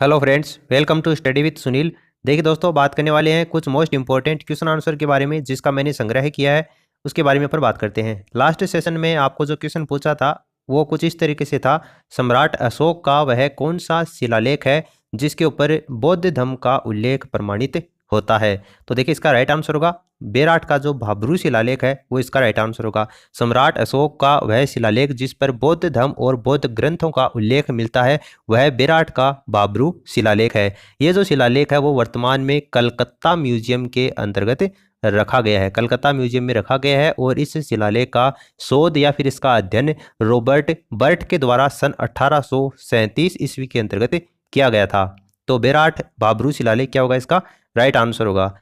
Hello friends, welcome to study with Sunil. देखिए दोस्तों, बात करने वाले हैं कुछ मोस्ट इंपॉर्टेंट क्वेश्चन आंसर के बारे में जिसका मैंने संग्रह किया है, उसके बारे में पर बात करते हैं। लास्ट सेशन में आपको जो क्वेश्चन पूछा था वो कुछ इस तरीके से था, सम्राट अशोक का वह कौन सा शिलालेख है जिसके ऊपर बौद्ध धर्म का उल्लेख प्रमाणित होता है। तो देखिए इसका राइट आंसर होगा बेराट का जो भाब्रू शिलालेख है वो इसका राइट आंसर होगा। सम्राट अशोक का वह शिलालेख जिस पर बौद्ध धर्म और बौद्ध ग्रंथों का उल्लेख मिलता है वह बेराट का भाब्रू शिलालेख है। ये जो शिलालेख है वो वर्तमान में कलकत्ता म्यूजियम के अंतर्गत रखा गया है, कलकत्ता म्यूजियम में रखा गया है। और इस शिलालेख का शोध या फिर इसका अध्ययन रॉबर्ट बर्ट के द्वारा सन 1837 ईस्वी के अंतर्गत किया गया था। तो बेराट भाब्रू शिलालेख क्या होगा, इसका राइट आंसर होगा।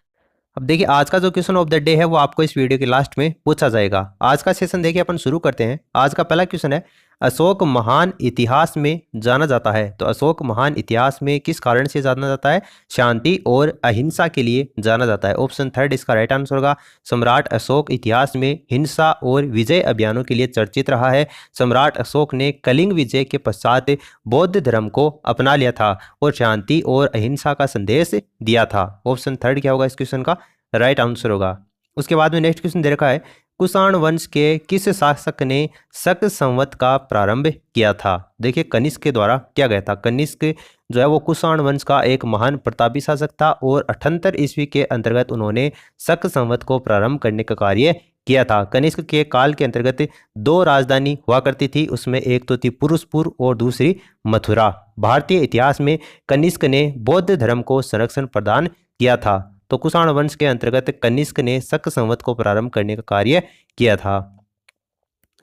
अब देखिए आज का जो क्वेश्चन ऑफ द डे है वो आपको इस वीडियो के लास्ट में पूछा जाएगा। आज का सेशन देखिए अपन शुरू करते हैं। आज का पहला क्वेश्चन है, अशोक महान इतिहास में जाना जाता है। तो अशोक महान इतिहास में किस कारण से जाना जाता है? शांति और अहिंसा के लिए जाना जाता है। ऑप्शन थर्ड इसका राइट आंसर होगा। सम्राट अशोक इतिहास में हिंसा और विजय अभियानों के लिए चर्चित रहा है। सम्राट अशोक ने कलिंग विजय के पश्चात बौद्ध धर्म को अपना लिया था और शांति और अहिंसा का संदेश दिया था। ऑप्शन थर्ड क्या होगा इस क्वेश्चन का राइट आंसर होगा। उसके बाद में नेक्स्ट क्वेश्चन दे रखा है, कुषाण वंश के किस शासक ने शक संवत का प्रारंभ किया था? देखिए कनिष्क के द्वारा किया गया था। कनिष्क जो है वो कुषाण वंश का एक महान प्रतापी शासक था और 78 ईस्वी के अंतर्गत उन्होंने शक संवत को प्रारंभ करने का कार्य किया था। कनिष्क के काल के अंतर्गत दो राजधानी हुआ करती थी, उसमें एक तो थी पुरुषपुर और दूसरी मथुरा। भारतीय इतिहास में कनिष्क ने बौद्ध धर्म को संरक्षण प्रदान किया था। तो कुषाण वंश के अंतर्गत कनिष्क ने शक संवत को प्रारंभ करने का कार्य किया था।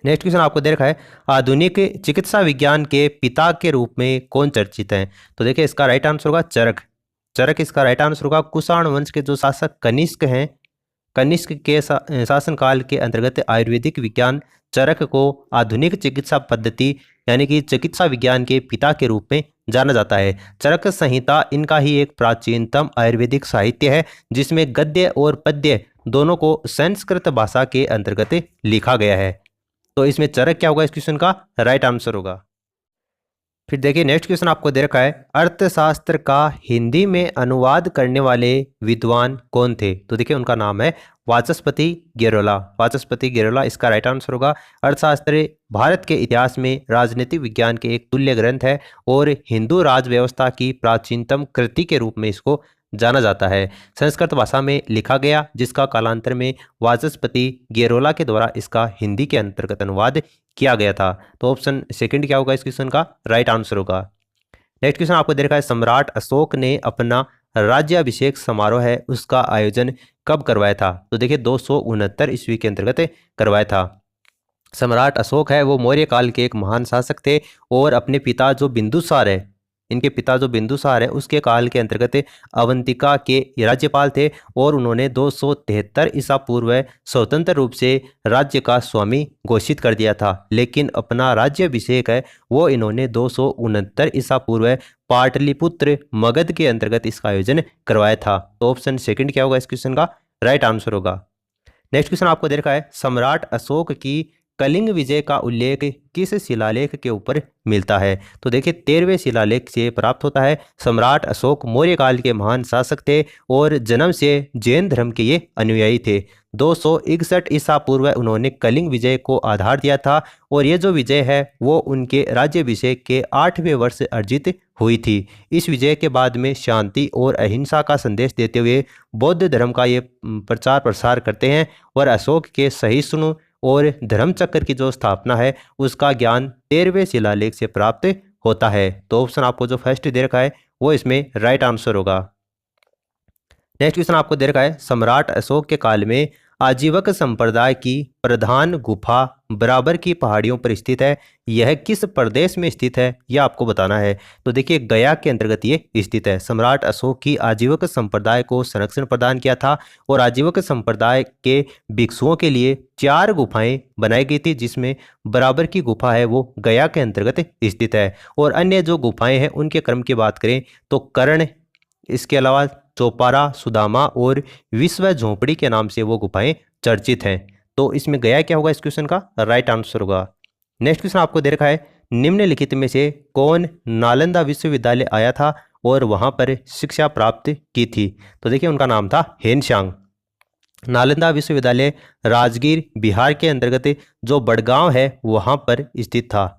नेक्स्ट क्वेश्चन आपको दे रखा है, आधुनिक चिकित्सा विज्ञान के पिता के रूप में कौन चर्चित है? तो देखिए इसका राइट आंसर होगा चरक। चरक इसका राइट आंसर होगा। कुषाण वंश के जो शासक कनिष्क हैं, कनिष्क के शासनकाल के अंतर्गत आयुर्वेदिक विज्ञान चरक को आधुनिक चिकित्सा पद्धति यानी कि चिकित्सा विज्ञान के पिता के रूप में जाना जाता है। चरक संहिता इनका ही एक प्राचीनतम आयुर्वेदिक साहित्य है जिसमें गद्य और पद्य दोनों को संस्कृत भाषा के अंतर्गत लिखा गया है। तो इसमें चरक क्या होगा इस क्वेश्चन का राइट आंसर होगा। फिर देखिए नेक्स्ट क्वेश्चन आपको दे रखा है, अर्थशास्त्र का हिंदी में अनुवाद करने वाले विद्वान कौन थे? तो देखिए उनका नाम है वाचस्पति गेरोला। वाचस्पति गेरोला इसका राइट आंसर होगा। अर्थशास्त्र भारत के इतिहास में राजनीतिक विज्ञान के एक तुल्य ग्रंथ है और हिंदू राज व्यवस्था की प्राचीनतम कृति के रूप में इसको जाना जाता है। संस्कृत भाषा में लिखा गया जिसका कालांतर में वाचस्पति गेरोला के द्वारा इसका हिंदी के अंतर्गत अनुवाद किया गया था। तो ऑप्शन सेकंड क्या होगा इस क्वेश्चन का राइट आंसर होगा। नेक्स्ट क्वेश्चन आपको दे रखा है, सम्राट अशोक ने अपना राज्याभिषेक समारोह है उसका आयोजन कब करवाया था? तो देखिए 269 ईस्वी के अंतर्गत करवाया था। सम्राट अशोक है वो मौर्य काल के एक महान शासक थे और अपने पिता जो बिंदुसार है, इनके पिता जो बिंदुसार है उसके काल के अंतर्गत अवंतिका के राज्यपाल थे और उन्होंने 273 ईसा पूर्व स्वतंत्र रूप से राज्य का स्वामी घोषित कर दिया था। लेकिन अपना राज्याभिषेक है वो इन्होंने 269 ईसा पूर्व पाटलिपुत्र मगध के अंतर्गत इसका आयोजन करवाया था। तो ऑप्शन सेकंड क्या होगा इस क्वेश्चन का राइट आंसर होगा। नेक्स्ट क्वेश्चन आपको दे रखा है, सम्राट अशोक की कलिंग विजय का उल्लेख किस शिलालेख के ऊपर मिलता है? तो देखिए 13वें शिलालेख से प्राप्त होता है। सम्राट अशोक मौर्य काल के महान शासक थे और जन्म से जैन धर्म के ये अनुयायी थे। 261 ईसा पूर्व उन्होंने कलिंग विजय को आधार दिया था और ये जो विजय है वो उनके राज्याभिषेक के 8वें वर्ष अर्जित हुई थी। इस विजय के बाद में शांति और अहिंसा का संदेश देते हुए बौद्ध धर्म का ये प्रचार प्रसार करते हैं और अशोक के सहिष्णु और धर्मचक्र की जो स्थापना है उसका ज्ञान 13वें शिलालेख से प्राप्त होता है। तो ऑप्शन आपको जो फर्स्ट दे रखा है वो इसमें राइट आंसर होगा। नेक्स्ट क्वेश्चन आपको दे रखा है, सम्राट अशोक के काल में आजीवक संप्रदाय की प्रधान गुफा बराबर की पहाड़ियों पर स्थित है। यह किस प्रदेश में स्थित है यह आपको बताना है। तो देखिए गया के अंतर्गत ये स्थित है। सम्राट अशोक की आजीवक संप्रदाय को संरक्षण प्रदान किया था और आजीवक संप्रदाय के भिक्षुओं के लिए 4 गुफाएं बनाई गई थी जिसमें बराबर की गुफा है वो गया के अंतर्गत स्थित है। और अन्य जो गुफाएं हैं उनके क्रम की बात करें तो कर्ण, इसके अलावा चौपारा, सुदामा और विश्व झोपड़ी के नाम से वो गुफाएं चर्चित हैं। तो इसमें गया क्या होगा इस क्वेश्चन का राइट आंसर होगा। नेक्स्ट क्वेश्चन आपको दे रखा है, निम्नलिखित में से कौन नालंदा विश्वविद्यालय आया था और वहां पर शिक्षा प्राप्त की थी? तो देखिए उनका नाम था हेनशांग। नालंदा विश्वविद्यालय राजगीर बिहार के अंतर्गत जो बड़गांव है वहां पर स्थित था।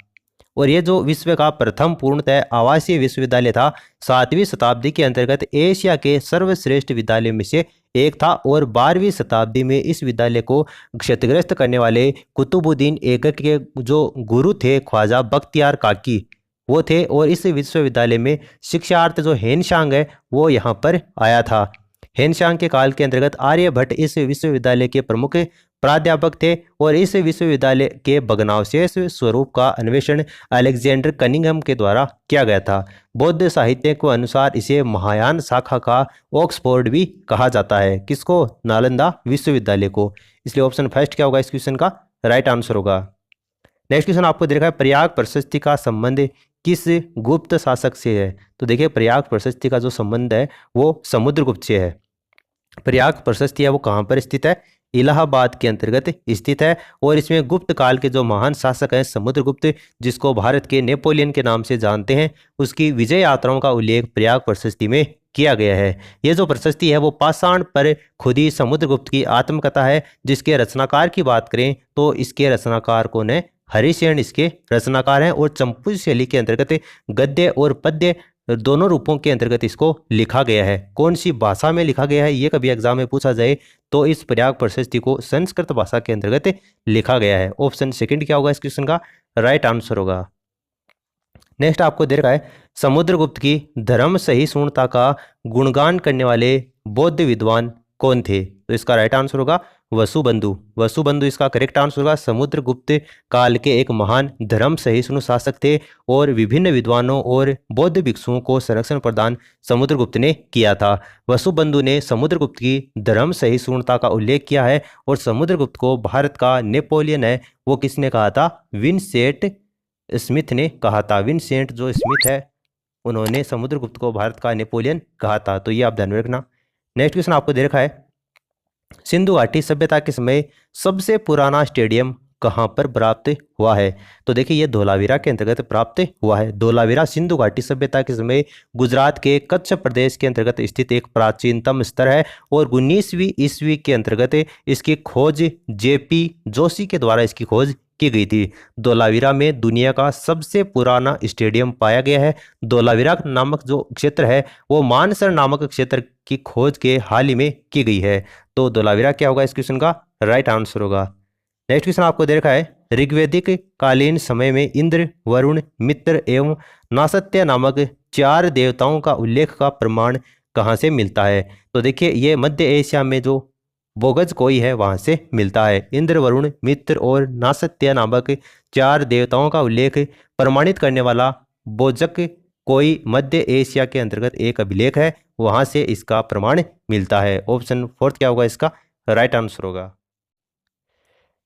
और ये जो विश्व का प्रथम पूर्णतः आवासीय विश्वविद्यालय था, 7वीं शताब्दी के अंतर्गत एशिया के सर्वश्रेष्ठ विद्यालयों में से एक था। और 12वीं शताब्दी में इस विद्यालय को क्षतिग्रस्त करने वाले कुतुबुद्दीन ऐबक के जो गुरु थे ख्वाजा बख्तियार काकी वो थे। और इस विश्वविद्यालय में शिक्षार्थ जो हेनशांग है वो यहाँ पर आया था। हेनशांग के काल के अंतर्गत आर्यभट्ट इस विश्वविद्यालय के प्रमुख प्राध्यापक थे। और इस विश्वविद्यालय के भग्नावशेष स्वरूप का अन्वेषण अलेक्जेंडर कनिंघम के द्वारा किया गया था। बौद्ध साहित्य के अनुसार इसे महायान शाखा का ऑक्सफोर्ड भी कहा जाता है। किसको? नालंदा विश्वविद्यालय को। इसलिए ऑप्शन फर्स्ट क्या होगा इस क्वेश्चन का? राइट आंसर होगा। नेक्स्ट क्वेश्चन आपको देखा है, प्रयाग प्रशस्ति का संबंध किस गुप्त शासक से है? तो देखिए प्रयाग प्रशस्ति का जो संबंध है वो समुद्रगुप्त से है। प्रयाग प्रशस्ति है वो कहाँ पर स्थित है? इलाहाबाद के अंतर्गत स्थित है। और इसमें गुप्त काल के जो महान शासक हैं समुद्रगुप्त, जिसको भारत के नेपोलियन के नाम से जानते हैं, उसकी विजय यात्राओं का उल्लेख प्रयाग प्रशस्ति में किया गया है। यह जो प्रशस्ति है वो पाषाण पर खुदी समुद्रगुप्त की आत्मकथा है। जिसके रचनाकार की बात करें तो इसके रचनाकार कौन है? हरिशेन इसके रचनाकार हैं। और चंपू शैली के अंतर्गत गद्य और पद्य दोनों रूपों के अंतर्गत इसको लिखा गया है। कौन सी भाषा में लिखा गया है ये कभी एग्जाम में पूछा जाए तो इस प्रयाग प्रशस्ति को संस्कृत भाषा के अंतर्गत लिखा गया है। ऑप्शन सेकंड क्या होगा इस क्वेश्चन का? राइट आंसर होगा। नेक्स्ट आपको दे रखा है, समुद्रगुप्त की धर्म सहिष्णुता का गुणगान करने वाले बौद्ध विद्वान कौन थे? तो इसका राइट आंसर होगा वसुबंधु। वसुबंधु इसका करेक्ट आंसर होगा। समुद्रगुप्त काल के एक महान धर्म सहिष्णु शासक थे और विभिन्न विद्वानों और बौद्ध भिक्षुओं को संरक्षण प्रदान समुद्रगुप्त ने किया था। वसुबंधु ने समुद्रगुप्त की धर्म सहिष्णुता का उल्लेख किया है। और समुद्रगुप्त को भारत का नेपोलियन है वो किसने कहा था? विंसेंट स्मिथ ने कहा था। विंसेंट जो स्मिथ है उन्होंने समुद्रगुप्त को भारत का नेपोलियन कहा था। तो ये आप ध्यान में रखना। नेक्स्ट क्वेश्चन आपको दे रखा है, सिंधु घाटी सभ्यता के समय सबसे पुराना स्टेडियम कहाँ पर प्राप्त हुआ है? तो देखिए ये धोलावीरा के अंतर्गत प्राप्त हुआ है। धोलावीरा सिंधु घाटी सभ्यता के समय गुजरात के कच्छ प्रदेश के अंतर्गत स्थित एक प्राचीनतम स्थल है। और 19वीं ईस्वी के अंतर्गत इसकी खोज जेपी जोशी के द्वारा इसकी खोज की गई थी। धोलावीरा में दुनिया का सबसे पुराना स्टेडियम पाया गया है। धोलावीरा नामक जो क्षेत्र है वो मानसर नामक क्षेत्र की खोज के हाल ही में की गई है। तो धोलावीरा क्या होगा इस क्वेश्चन का? राइट आंसर होगा। नेक्स्ट क्वेश्चन आपको दे रखा है, ऋग्वैदिक कालीन समय में इंद्र, वरुण, मित्र एवं नासत्य नामक 4 देवताओं का उल्लेख का प्रमाण कहाँ से मिलता है? तो देखिए ये मध्य एशिया में जो बोगज कोई है वहां से मिलता है। इंद्र, वरुण, मित्र और नासत्य नामक 4 देवताओं का उल्लेख प्रमाणित करने वाला बोजक कोई मध्य एशिया के अंतर्गत एक अभिलेख है, वहां से इसका प्रमाण मिलता है। ऑप्शन फोर्थ क्या होगा इसका? राइट आंसर होगा।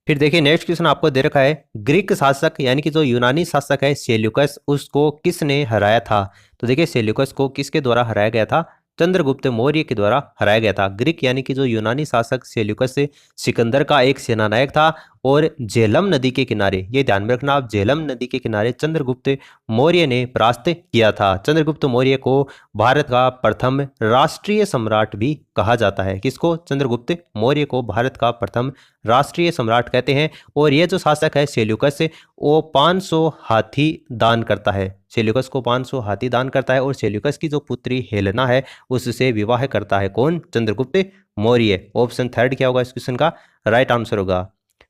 फिर देखिए नेक्स्ट क्वेश्चन आपको दे रखा है, ग्रीक शासक यानी कि जो यूनानी शासक है सेल्यूकस, उसको किसने हराया था? तो देखिए सेल्यूकस को किसके द्वारा हराया गया था? चंद्रगुप्त मौर्य के द्वारा हराया गया था। ग्रीक यानी कि जो यूनानी शासक सेल्यूकस सिकंदर का एक सेनानायक था। और झेलम नदी के किनारे, ये ध्यान में रखना आप, झेलम नदी के किनारे चंद्रगुप्त मौर्य ने परास्त किया था। चंद्रगुप्त मौर्य को भारत का प्रथम राष्ट्रीय सम्राट भी कहा जाता है। किसको? चंद्रगुप्त मौर्य को भारत का प्रथम राष्ट्रीय सम्राट कहते हैं। और ये जो शासक है सेल्यूकस वो 500 हाथी दान करता है। सेल्यूकस को 500 हाथी दान करता है। और सेल्यूकस की जो पुत्री हेलेना है उससे विवाह करता है। कौन? चंद्रगुप्त मौर्य। ऑप्शन थर्ड क्या होगा इस क्वेश्चन का? राइट आंसर होगा।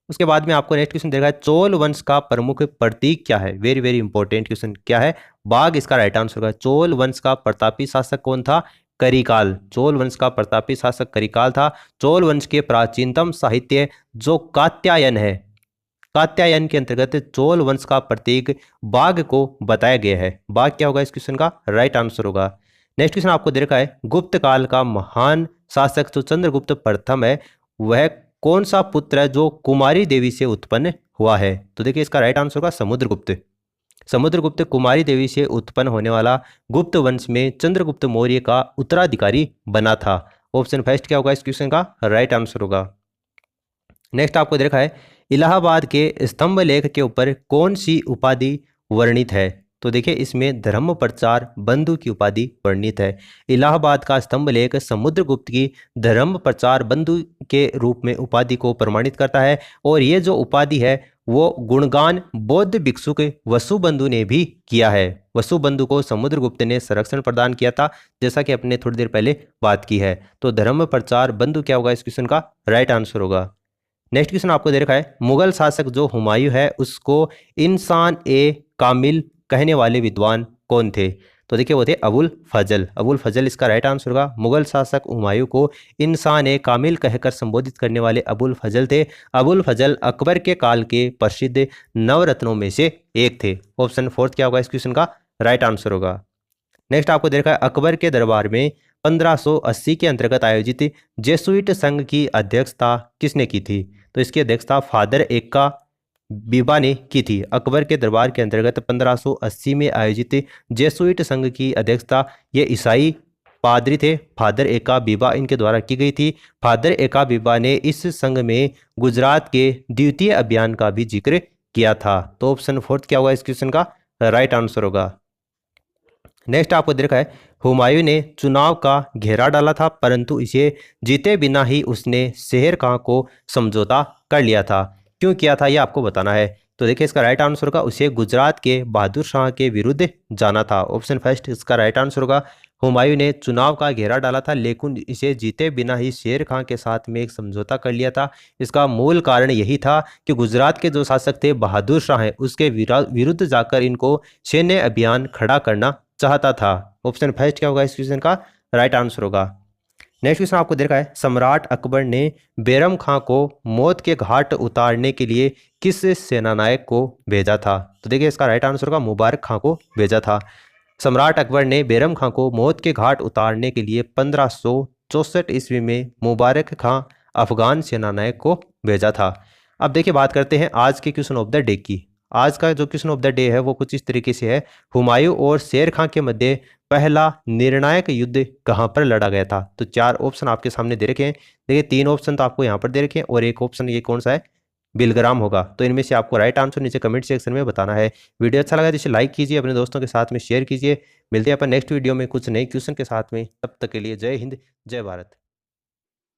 उसके बाद में आपको नेक्स्ट क्वेश्चन देखा है, चोल वंश का प्रमुख प्रतीक क्या है? Very very important question. क्या है? बाघ इसका राइट आंसर होगा। चोल वंश का प्रतापी शासक कौन था? करिकाल। चोल वंश का प्रतापी शासक करिकाल था। चोल वंश के प्राचीनतम साहित्य जो कात्यायन है, कात्यायन के अंतर्गत चोल वंश का प्रतीक बाघ को बताया गया है। बाघ क्या होगा इस क्वेश्चन का? राइट आंसर होगा। नेक्स्ट क्वेश्चन आपको दे रखा है, गुप्त काल का महान शासक जो चंद्रगुप्त प्रथम है वह कौन सा पुत्र है जो कुमारी देवी से उत्पन्न हुआ है? तो देखिए इसका राइट आंसर होगा समुद्रगुप्त। समुद्रगुप्त कुमारी देवी से उत्पन्न होने वाला गुप्त वंश में चंद्रगुप्त मौर्य का उत्तराधिकारी बना था। ऑप्शन फर्स्ट क्या होगा इस क्वेश्चन का? राइट आंसर होगा। नेक्स्ट आपको देखा है, इलाहाबाद के स्तंभ लेख के ऊपर कौन सी उपाधि वर्णित है? तो देखिए इसमें धर्म प्रचार बंधु की उपाधि वर्णित है। इलाहाबाद का स्तंभ लेख समुद्रगुप्त की धर्म प्रचार बंधु के रूप में उपाधि को प्रमाणित करता है और ये जो उपाधि है वो गुणगान बौद्ध भिक्षुक वसुबंधु ने भी किया है। वसुबंधु को समुद्रगुप्त ने संरक्षण प्रदान किया था, जैसा कि अपने थोड़ी देर पहले बात की है। तो धर्म प्रचार बंधु क्या होगा इस क्वेश्चन का राइट आंसर होगा। नेक्स्ट क्वेश्चन आपको दे रखा है, मुगल शासक जो हुमायूं है उसको इंसान ए कामिल कहने वाले विद्वान कौन थे? तो देखिए वो थे अबुल फजल। अबुल फजल इसका राइट आंसर होगा। मुगल शासक हुमायूं को इंसान ए कामिल कहकर संबोधित करने वाले अबुल फजल थे। अबुल फजल अकबर के काल के प्रसिद्ध नवरत्नों में से एक थे। ऑप्शन फोर्थ क्या होगा इस क्वेश्चन का राइट आंसर होगा। नेक्स्ट आपको देखा है, अकबर के दरबार में 1580 के अंतर्गत आयोजित जेसुइट संघ की अध्यक्षता किसने की थी? तो इसकी अध्यक्षता फादर एक्का बीबा ने की थी। अकबर के दरबार के अंतर्गत 1580 में आयोजित जेसुइट संघ की अध्यक्षता ये ईसाई पादरी थे फादर एका बीबा, इनके द्वारा की गई थी। फादर एका बीबा ने इस संघ में गुजरात के द्वितीय अभियान का भी जिक्र किया था। तो ऑप्शन फोर्थ क्या होगा इस क्वेश्चन का राइट आंसर होगा। नेक्स्ट आपको देखा है, हुमायूं ने चुनाव का घेरा डाला था परंतु इसे जीते बिना ही उसने शेर खां को समझौता कर लिया था। क्यों किया था यह आपको बताना है। तो देखिए इसका राइट आंसर होगा उसे गुजरात के बहादुर शाह के विरुद्ध जाना था। ऑप्शन फर्स्ट इसका राइट आंसर होगा। हुमायूं ने चुनाव का घेरा डाला था लेकिन इसे जीते बिना ही शेर खां के साथ में एक समझौता कर लिया था। इसका मूल कारण यही था कि गुजरात के जो शासक थे बहादुर शाह है उसके विरुद्ध जाकर इनको सैन्य अभियान खड़ा करना चाहता था। ऑप्शन फर्स्ट क्या होगा इस क्वेश्चन का राइट आंसर होगा। नेक्स्ट क्वेश्चन आपको देखा है, सम्राट अकबर ने बैरम खां को मौत के घाट उतारने के लिए किस सेनानायक को भेजा था? तो देखिए इसका राइट आंसर होगा मुबारक खां को भेजा था। सम्राट अकबर ने बैरम खां को मौत के घाट उतारने के लिए 1564 ईस्वी में मुबारक खां अफगान सेनानायक को भेजा था। अब देखिए बात करते हैं आज के क्वेश्चन ऑफ द डे की। आज का जो क्वेश्चन ऑफ द डे है वो कुछ इस तरीके से है, हुमायूं और शेर खां के मध्य पहला निर्णायक युद्ध कहां पर लड़ा गया था? तो चार ऑप्शन आपके सामने दे रखे हैं। देखिए तीन ऑप्शन तो आपको यहां पर दे रखे हैं और एक ऑप्शन ये कौन सा है बिलग्राम होगा। तो इनमें से आपको राइट आंसर नीचे कमेंट सेक्शन में बताना है। वीडियो अच्छा लगा तो इसे लाइक कीजिए, अपने दोस्तों के साथ में शेयर कीजिए। मिलते हैं अपन नेक्स्ट वीडियो में कुछ नए क्वेश्चन के साथ में, तब तक के लिए जय हिंद जय भारत।